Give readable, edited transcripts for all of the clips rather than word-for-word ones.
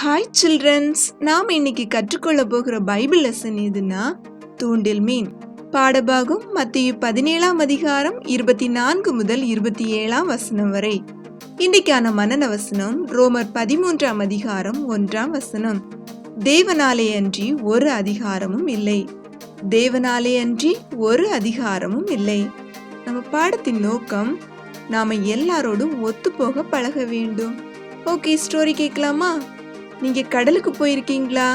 Hi children's, நாம் இன்னைக்கு கற்றுக்கொள்ள போகிற பைபிள் லெசன் எதுனா தூண்டில் மீன். பாடபாகம் மத்தேயு 17ஆம் அதிகாரம் 24 முதல் 27ஆம் வசனம் வரை. இன்றைக்கான மனன வசனம் ரோமர் 13ஆம் அதிகாரம் 1ஆம் வசனம். தேவனாலே அன்றி ஒரு அதிகாரமும் இல்லை. தேவனாலே அன்றி ஒரு அதிகாரமும் இல்லை. நம்ம பாடத்தின் நோக்கம், நாம எல்லாரோடும் ஒத்து போக பழக வேண்டும். ஓகே, ஸ்டோரி கேட்கலாமா? நீங்க கடலுக்கு போயிருக்கீங்களா?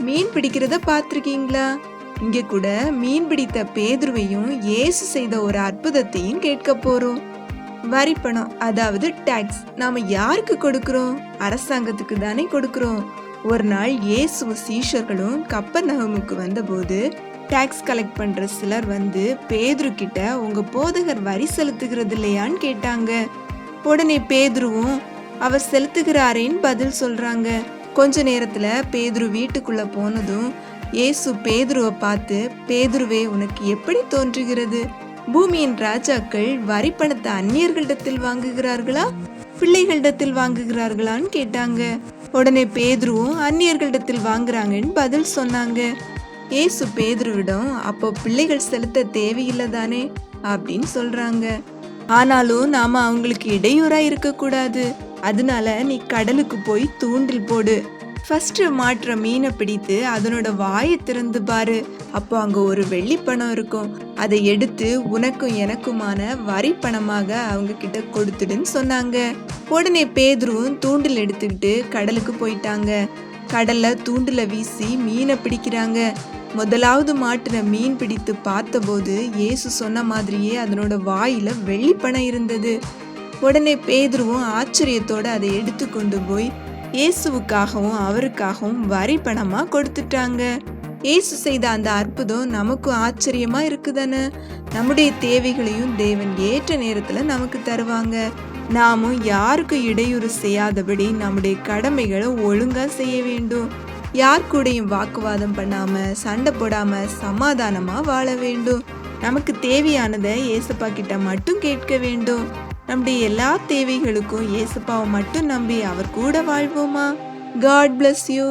மீன் பிடிக்கிறத பார்த்திருக்கீங்களா? இங்க கூட மீன் பிடித்த பேதுருவையும் இயேசு செய்த ஒரு அற்புதத்தையும் கேட்க போறோம். வரி பணம், அதாவது டாக்ஸ், நாம யாருக்கு கொடுக்கிறோம்? அரசாங்கத்துக்கு தானே கொடுக்கிறோம். ஒரு நாள் இயேசு சீஷர்களும் கப்பர்நகமுக்கு வந்தபோது டாக்ஸ் கலெக்ட் பண்ற சிலர் வந்து பேதுரு கிட்ட, உங்க போதகர் வரி செலுத்துகிறது இல்லையான்னு கேட்டாங்க. உடனே பேதுருவும் அவர் செலுத்துகிறாரேன்னு பதில் சொல்றாங்க. கொஞ்ச நேரத்துல பேதுரு வீட்டுக்குள்ள போனதும் இயேசு பேதுருவை பார்த்து, பேதுருவே, உனக்கு எப்படி தோன்றுகிறது? பூமியின் ராஜாக்கள் வரி பணத்தை அந்நியர்களிடத்தில் வாங்குகிறார்களா, பிள்ளைகளிடத்தில் வாங்குகிறார்களான்னு கேட்டாங்க. உடனே பேதுருவும் அந்நியர்களிடத்தில் வாங்குறாங்கன்னு பதில் சொன்னாங்க. இயேசு பேதுருவிடம், அப்போ பிள்ளைகள் செலுத்த தேவையில்லை தானே அப்படின்னு சொல்றாங்க. ஆனாலும் நாம அவங்களுக்கு இடையூறா இருக்கக்கூடாது. அதனால நீ கடலுக்கு போய் தூண்டில் போடு. ஃபர்ஸ்ட் மாற்ற மீனை பிடித்து அதனோட வாயை திறந்து பாரு. அப்போ அங்க ஒரு வெள்ளி பணம் இருக்கும். அதை எடுத்து உனக்கும் எனக்குமான வரி பணமாக அவங்க கிட்ட கொடுத்துடுன்னு சொன்னாங்க. உடனே பேதுருவும் தூண்டில் எடுத்துக்கிட்டு கடலுக்கு போயிட்டாங்க. கடல்ல தூண்டில வீசி மீனை பிடிக்கிறாங்க. முதலாவது மாட்டுன மீன் பிடித்து பார்த்தபோது இயேசு சொன்ன மாதிரியே அதனோட வாயில வெள்ளி பணம் இருந்தது. உடனே பேதுருவும் ஆச்சரியத்தோட அதை எடுத்து கொண்டு போய் இயேசுவுக்காகவும் அவருக்காகவும் வரி பணமா கொடுத்துட்டாங்க. இயேசு செய்த அந்த அற்புதம் நமக்கும் ஆச்சரியமா இருக்குதானே? நம்முடைய தேவைகளையும் தேவன் ஏற்ற நேரத்துல நமக்கு தருவாங்க. நாமும் யாருக்கும் இடையூறு செய்யாதபடி நம்முடைய கடமைகளை ஒழுங்கா செய்ய வேண்டும். யார் கூடயும் வாக்குவாதம் பண்ணாம, சண்டை போடாம சமாதானமா வாழ வேண்டும். நமக்கு தேவையானதை ஏசப்பா கிட்ட மட்டும் கேட்க வேண்டும். நம்முடைய எல்லா தேவைகளுக்கும் ஏசப்பாவை மட்டும் நம்பி அவர் கூட வாழ்வோமா? God bless you.